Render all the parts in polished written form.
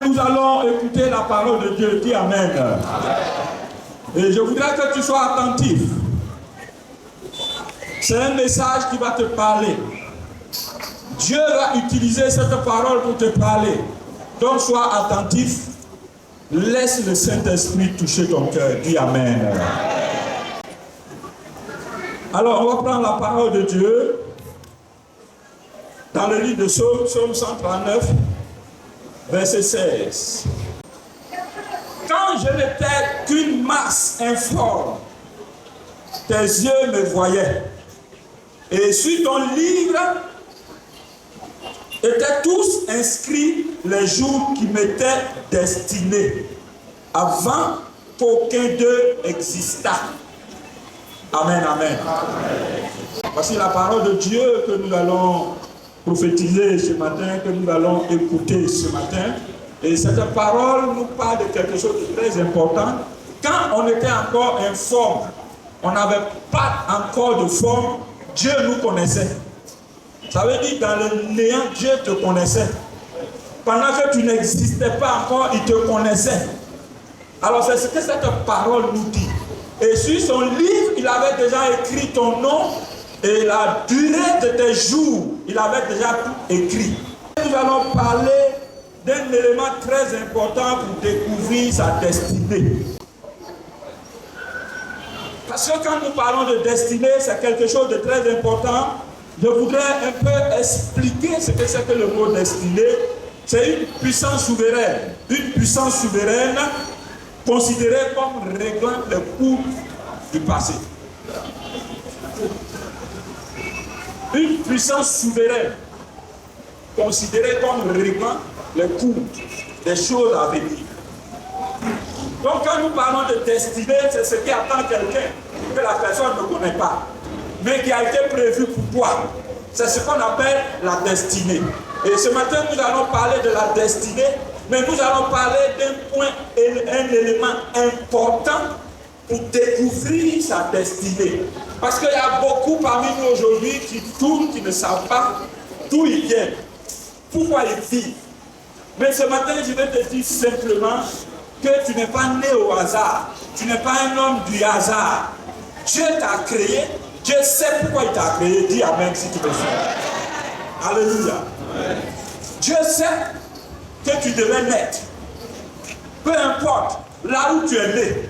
nous allons écouter la parole de Dieu. Dis Amen. Et je voudrais que tu sois attentif. C'est un message qui va te parler. Dieu va utiliser cette parole pour te parler. Donc sois attentif. Laisse le Saint-Esprit toucher ton cœur. Dis Amen. Alors, on va prendre la parole de Dieu dans le livre de Psaume, Psaume 139, verset 16. Quand je n'étais qu'une masse informe, tes yeux me voyaient. Et sur ton livre étaient tous inscrits les jours qui m'étaient destinés, avant qu'aucun d'eux existât. Amen, amen. Voici la parole de Dieu que nous allons prophétiser ce matin, que nous allons écouter ce matin. Et cette parole nous parle de quelque chose de très important. Quand on était encore informe, on n'avait pas encore de forme, Dieu nous connaissait. Ça veut dire dans le néant, Dieu te connaissait. Pendant que tu n'existais pas encore, il te connaissait. Alors c'est ce que cette parole nous dit. Et sur son livre, il avait déjà écrit ton nom et la durée de tes jours. Il avait déjà tout écrit. Nous allons parler d'un élément très important pour découvrir sa destinée. Parce que quand nous parlons de destinée, c'est quelque chose de très important. Je voudrais un peu expliquer ce que c'est que le mot destinée. C'est une puissance souveraine. Une puissance souveraine considérée comme réglant le cours du passé. Une puissance souveraine considérée comme réglant le cours des choses à venir. Donc quand nous parlons de destinée, c'est ce qui attend quelqu'un que la personne ne connaît pas, mais qui a été prévu pour toi. C'est ce qu'on appelle la destinée. Et ce matin, nous allons parler de la destinée, mais nous allons parler d'un point, un élément important pour découvrir sa destinée. Parce qu'il y a beaucoup parmi nous aujourd'hui qui tournent, qui ne savent pas d'où ils viennent, pourquoi ils vivent. Mais ce matin, je vais te dire simplement que tu n'es pas né au hasard. Tu n'es pas un homme du hasard. Dieu t'a créé. Dieu sait pourquoi il t'a créé. Dis Amen si tu le sais. Alléluia. Dieu sait que tu devais naître. Peu importe là où tu es né.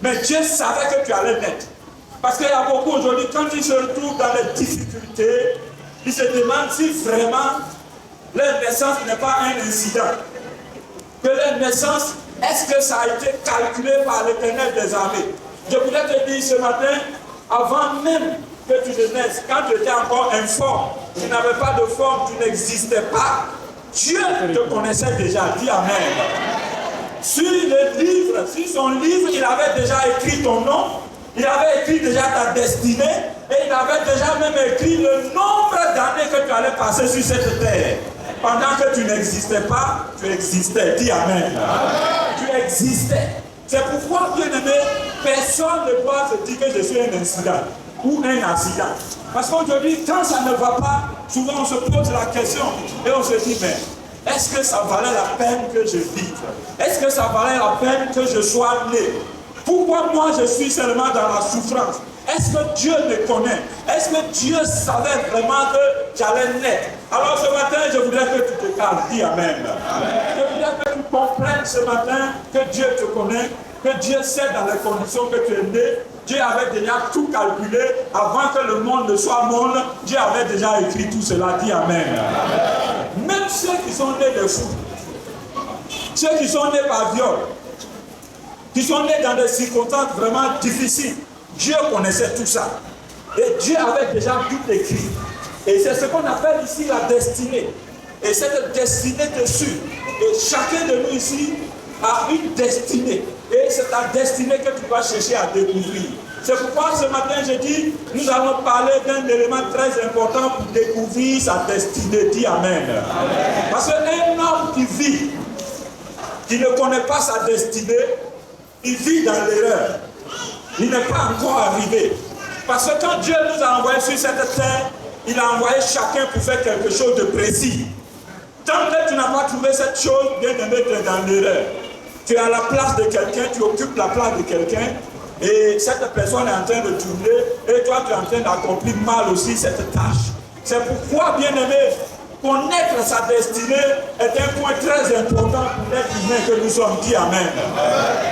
Mais Dieu savait que tu allais naître. Parce qu'il y a beaucoup aujourd'hui, quand ils se retrouvent dans les difficultés, ils se demandent si vraiment leur naissance n'est pas un incident. Que leur naissance, est-ce que ça a été calculé par l'Éternel des armées? Je voudrais te dire ce matin, avant même que tu ne naisses, quand tu étais encore informe, tu n'avais pas de forme, tu n'existais pas, Dieu te connaissait déjà. Dis Amen. Sur le livre, sur son livre, il avait déjà écrit ton nom, il avait écrit déjà ta destinée, et il avait déjà même écrit le nombre d'années que tu allais passer sur cette terre. Pendant que tu n'existais pas, tu existais. Dis Amen. Tu existais. C'est pourquoi, bien aimé, personne ne doit se dire que je suis un incident ou un accident. Parce qu'aujourd'hui, quand ça ne va pas, souvent on se pose la question et on se dit, mais est-ce que ça valait la peine que je vive? Est-ce que ça valait la peine que je sois né? Pourquoi moi je suis seulement dans la souffrance? Est-ce que Dieu me connaît? Est-ce que Dieu savait vraiment que j'allais naître? Alors ce matin, je voudrais que tu te calmes. Dis Amen. Je voudrais que tu comprennes ce matin que Dieu te connaît, que Dieu sait dans les conditions que tu es né. Dieu avait déjà tout calculé avant que le monde ne soit monde. Dieu avait déjà écrit tout cela. Dis Amen. Même ceux qui sont nés de fous, ceux qui sont nés par viol, qui sont nés dans des circonstances vraiment difficiles, Dieu connaissait tout ça. Et Dieu avait déjà tout écrit. Et c'est ce qu'on appelle ici la destinée. Et cette destinée dessus. Et chacun de nous ici a une destinée. Et c'est ta destinée que tu vas chercher à découvrir. C'est pourquoi ce matin je dis, nous allons parler d'un élément très important pour découvrir sa destinée. Dis Amen. Parce qu'un homme qui vit, qui ne connaît pas sa destinée, il vit dans l'erreur. Il n'est pas encore arrivé. Parce que quand Dieu nous a envoyés sur cette terre, il a envoyé chacun pour faire quelque chose de précis. Tant que tu n'as pas trouvé cette chose, bien aimé, tu es dans l'erreur. Tu es à la place de quelqu'un, tu occupes la place de quelqu'un, et cette personne est en train de tourner, et toi tu es en train d'accomplir mal aussi cette tâche. C'est pourquoi, bien aimé, connaître sa destinée est un point très important pour l'être humain que nous sommes. Dit Amen.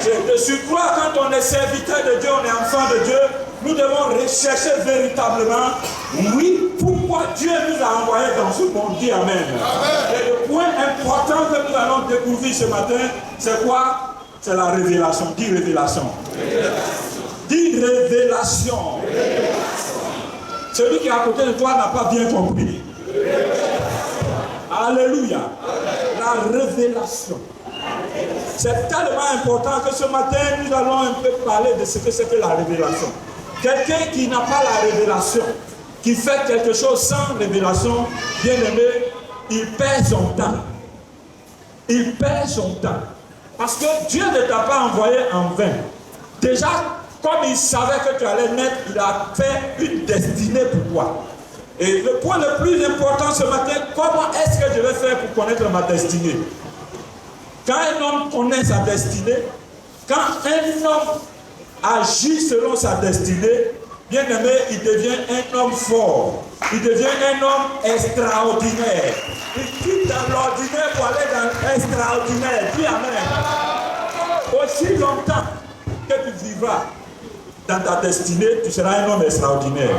De surcroît, quand on est serviteur de Dieu, on est enfant de Dieu, nous devons rechercher véritablement, oui, pourquoi Dieu nous a envoyés dans ce monde. Dit Amen. Et le point important que nous allons découvrir ce matin, c'est quoi? C'est la révélation. Dis révélation. Dis révélation. Celui qui est à côté de toi n'a pas bien compris. Alléluia. La révélation. C'est tellement important que ce matin, nous allons un peu parler de ce que c'est que la révélation. Quelqu'un qui n'a pas la révélation, qui fait quelque chose sans révélation, bien aimé, il perd son temps. Il perd son temps. Parce que Dieu ne t'a pas envoyé en vain. Déjà, comme il savait que tu allais naître, il a fait une destinée pour toi. Et le point le plus important ce matin, comment est-ce que je vais faire pour connaître ma destinée? Quand un homme connaît sa destinée, quand un homme agit selon sa destinée, bien aimé, il devient un homme fort. Il devient un homme extraordinaire. Il quitte dans l'ordinaire pour aller dans l'extraordinaire. Dis Amen. Aussi longtemps que tu vivras dans ta destinée, tu seras un homme extraordinaire.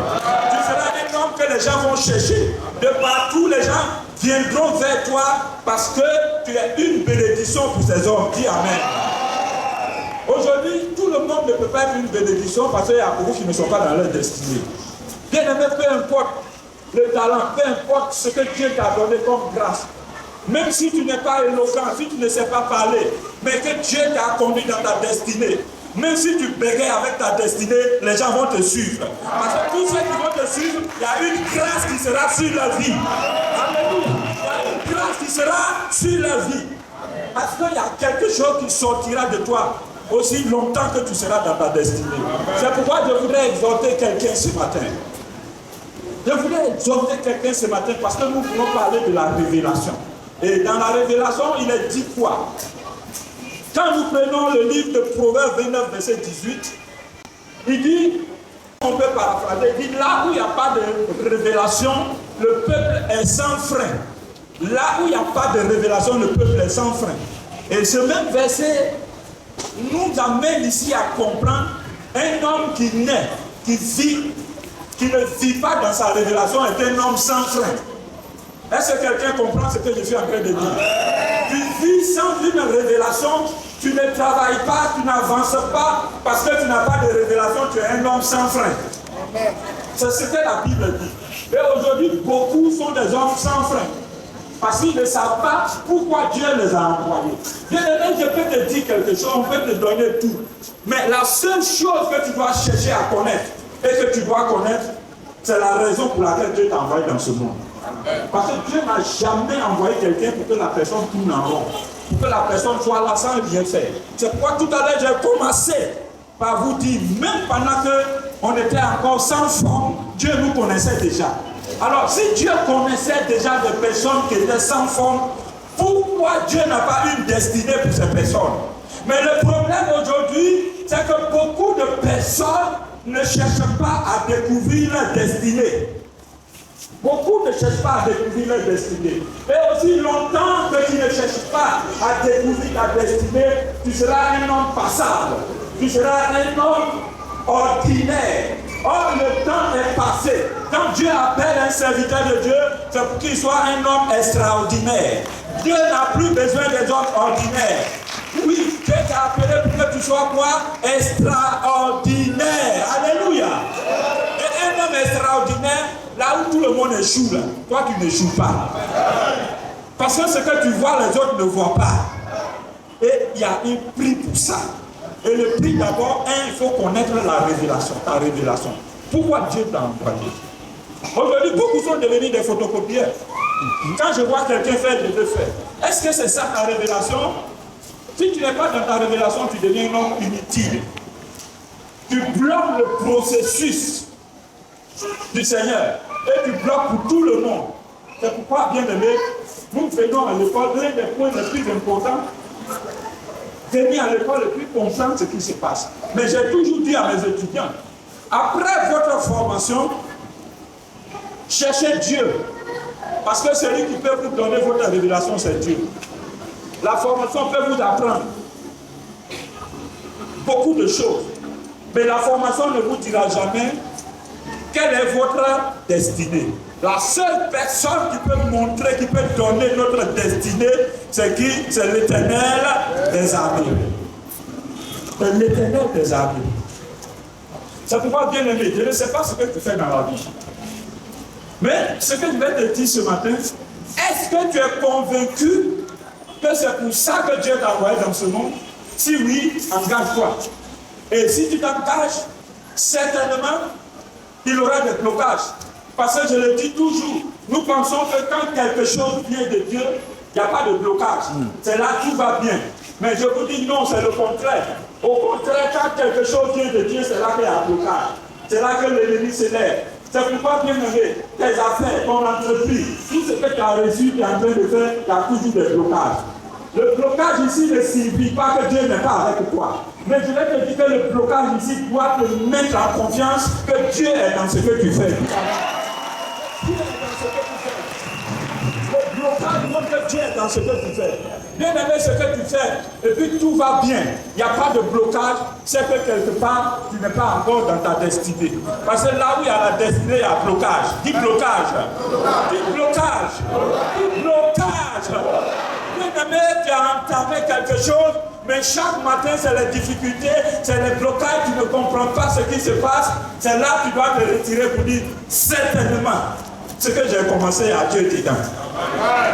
Tu seras un homme que les gens vont chercher. De partout, les gens viendront vers toi parce que tu es une bénédiction pour ces hommes. Dis Amen. Aujourd'hui, tout le monde ne peut pas être une bénédiction parce qu'il y a beaucoup qui ne sont pas dans leur destinée. Bien aimé, peu importe le talent, peu importe ce que Dieu t'a donné comme grâce, même si tu n'es pas éloquent, si tu ne sais pas parler, mais que Dieu t'a conduit dans ta destinée, même si tu bégayes avec ta destinée, les gens vont te suivre. Parce que tous ceux qui vont te suivre, il y a une grâce qui sera sur leur vie. Alléluia. Il y a une grâce qui sera sur leur vie. Parce qu'il y a quelque chose qui sortira de toi aussi longtemps que tu seras dans ta destinée. C'est pourquoi je voudrais exhorter quelqu'un ce matin. Je voudrais exhorter quelqu'un ce matin parce que nous voulons parler de la révélation. Et dans la révélation, il est dit quoi? Quand nous prenons le livre de Proverbes 29, verset 18, il dit, on peut paraphraser, il dit, là où il n'y a pas de révélation, le peuple est sans frein. Là où il n'y a pas de révélation, le peuple est sans frein. Et ce même verset nous amène ici à comprendre un homme qui naît, qui vit, qui ne vit pas dans sa révélation, est un homme sans frein. Est-ce que quelqu'un comprend ce que je suis en train de dire? Tu vis sans une révélation, tu ne travailles pas, tu n'avances pas, parce que tu n'as pas de révélation, tu es un homme sans frein. C'est ce que la Bible dit. Et aujourd'hui, beaucoup sont des hommes sans frein. Parce qu'ils ne savent pas pourquoi Dieu les a envoyés. Bien aimé, je peux te dire quelque chose, on peut te donner tout. Mais la seule chose que tu dois chercher à connaître, et que tu dois connaître, c'est la raison pour laquelle Dieu t'a envoyé dans ce monde. Parce que Dieu n'a jamais envoyé quelqu'un pour que la personne tourne en rond, pour que la personne soit là sans rien faire. C'est pourquoi tout à l'heure j'ai commencé par vous dire, même pendant qu'on était encore sans forme, Dieu nous connaissait déjà. Alors si Dieu connaissait déjà des personnes qui étaient sans forme, pourquoi Dieu n'a pas une destinée pour ces personnes? Mais le problème aujourd'hui, c'est que beaucoup de personnes ne cherchent pas à découvrir leur destinée. Beaucoup ne cherchent pas à découvrir leur destinée. Et aussi longtemps que tu ne cherches pas à découvrir ta destinée, tu seras un homme passable. Tu seras un homme ordinaire. Or, le temps est passé. Quand Dieu appelle un serviteur de Dieu, c'est pour qu'il soit un homme extraordinaire. Dieu n'a plus besoin des hommes ordinaires. Oui, Dieu t'a appelé pour que tu sois quoi? Extraordinaire. Alléluia. Et un homme extraordinaire, là où tout le monde échoue, là, toi tu n'échoues pas. Parce que ce que tu vois, les autres ne voient pas. Et il y a un prix pour ça. Et le prix d'abord, il faut connaître la révélation, ta révélation. Pourquoi Dieu t'a envoyé? Aujourd'hui, beaucoup sont devenus des photocopieurs. Quand je vois quelqu'un faire, je le fais. Est-ce que c'est ça ta révélation? Si tu n'es pas dans ta révélation, tu deviens un homme inutile. Tu bloques le processus du Seigneur. Et tu bloques pour tout le monde. C'est pourquoi, bien aimé, nous venons à l'école, l'un des points les plus importants, venir à l'école et puis comprendre ce qui se passe. Mais j'ai toujours dit à mes étudiants, après votre formation, cherchez Dieu. Parce que celui qui peut vous donner votre révélation, c'est Dieu. La formation peut vous apprendre beaucoup de choses. Mais la formation ne vous dira jamais quelle est votre destinée. La seule personne qui peut montrer, qui peut donner notre destinée, c'est qui? C'est l'Éternel des armées. C'est l'Éternel des armées. C'est pourquoi, bien aimé, je ne sais pas ce que tu fais dans la vie. Mais ce que je vais te dire ce matin, est-ce que tu es convaincu que c'est pour ça que Dieu t'a envoyé dans ce monde? Si oui, engage-toi. Et si tu t'engages, certainement, il y aura des blocages. Parce que je le dis toujours, nous pensons que quand quelque chose vient de Dieu, il n'y a pas de blocage. C'est là que tout va bien. Mais je vous dis non, c'est le contraire. Au contraire, quand quelque chose vient de Dieu, c'est là qu'il y a un blocage. C'est là que l'ennemi se lève. C'est pourquoi, bien aimé, tes affaires, ton entreprise, tout ce que tu as reçu, tu es en train de faire, il y a toujours des blocages. Le blocage ici ne signifie pas que Dieu n'est pas avec toi. Mais je vais te dire que le blocage ici doit te mettre en confiance que Dieu est dans ce que tu fais. Dieu est dans ce que tu fais. Le blocage montre que Dieu est dans ce que tu fais. Bien aimé, ce que tu fais, et puis tout va bien. Il n'y a pas de blocage, c'est que quelque part, tu n'es pas encore dans ta destinée. Parce que là où il y a la destinée, il y a blocage. Dis blocage. Dis blocage. Dis blocage. Bien aimé, tu as entamé quelque chose, mais chaque matin, c'est les difficultés, c'est les blocages, tu ne comprends pas ce qui se passe. C'est là que tu dois te retirer pour dire certainement ce que j'ai commencé à Dieu dit.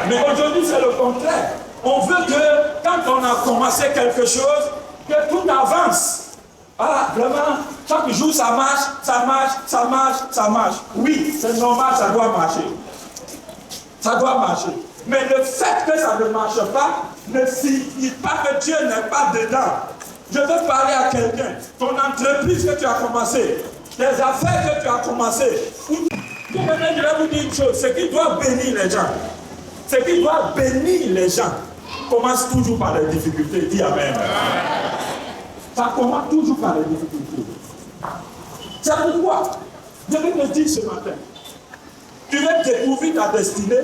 Mais aujourd'hui, c'est le contraire. On veut que quand on a commencé quelque chose, que tout avance. Voilà, vraiment, chaque jour ça marche, ça marche, ça marche, ça marche. Oui, c'est normal, ça doit marcher. Ça doit marcher. Mais le fait que ça ne marche pas ne signifie pas que Dieu n'est pas dedans. Je veux parler à quelqu'un. Ton entreprise que tu as commencé, tes affaires que tu as commencé. Je vais vous dire une chose, ce qui doit bénir les gens, ce qui doit bénir les gens, commence toujours par les difficultés. Dis Amen. Ça commence toujours par les difficultés. C'est pourquoi je vais te dire ce matin, tu veux découvrir ta destinée.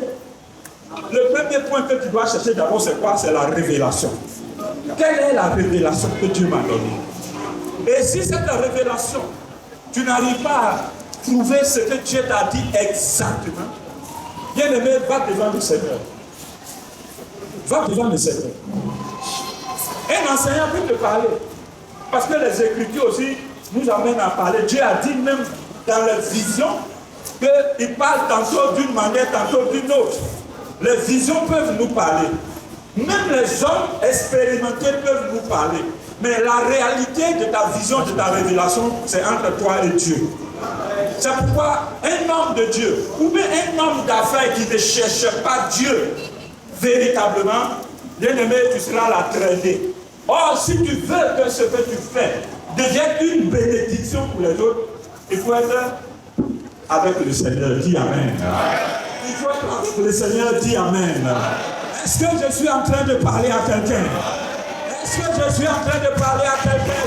Le premier point que tu dois chercher d'abord, c'est quoi? C'est la révélation. Quelle est la révélation que Dieu m'a donnée? Et si cette révélation, tu n'arrives pas à trouver ce que Dieu t'a dit exactement, bien aimé, va devant le Seigneur. Va devant le Seigneur. Un enseignant peut te parler. Parce que les Écritures aussi nous amènent à parler. Dieu a dit même dans les visions qu'il parle tantôt d'une manière, tantôt d'une autre. Les visions peuvent nous parler. Même les hommes expérimentés peuvent nous parler. Mais la réalité de ta vision, de ta révélation, c'est entre toi et Dieu. C'est pourquoi un homme de Dieu, ou bien un homme d'affaires qui ne cherche pas Dieu, véritablement, bien aimé, tu seras la traînée. Or, si tu veux que ce que tu fais devienne une bénédiction pour les autres, il faut être avec le Seigneur. Dis Amen. Il faut être avec le Seigneur. Dis Amen. Est-ce que je suis en train de parler à quelqu'un? Est-ce que je suis en train de parler à quelqu'un?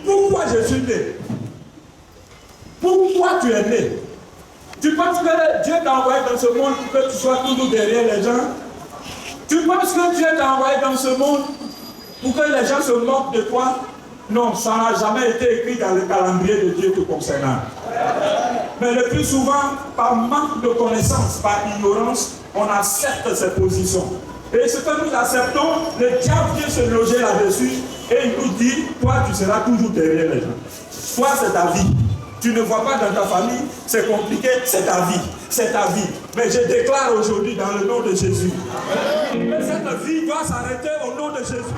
Pourquoi je suis né? Pourquoi tu es né? Tu penses que Dieu t'a envoyé dans ce monde pour que tu sois toujours derrière les gens? Tu penses que Dieu t'a envoyé dans ce monde pour que les gens se moquent de toi? Non, ça n'a jamais été écrit dans le calendrier de Dieu te concernant. Mais le plus souvent, par manque de connaissance, par ignorance, on accepte ces positions. Et ce que nous acceptons, le diable vient se loger là-dessus et il nous dit, toi tu seras toujours derrière les gens. Toi c'est ta vie. Tu ne vois pas dans ta famille, c'est compliqué, c'est ta vie. C'est ta vie. Mais je déclare aujourd'hui dans le nom de Jésus. Mais cette vie doit s'arrêter au nom de Jésus.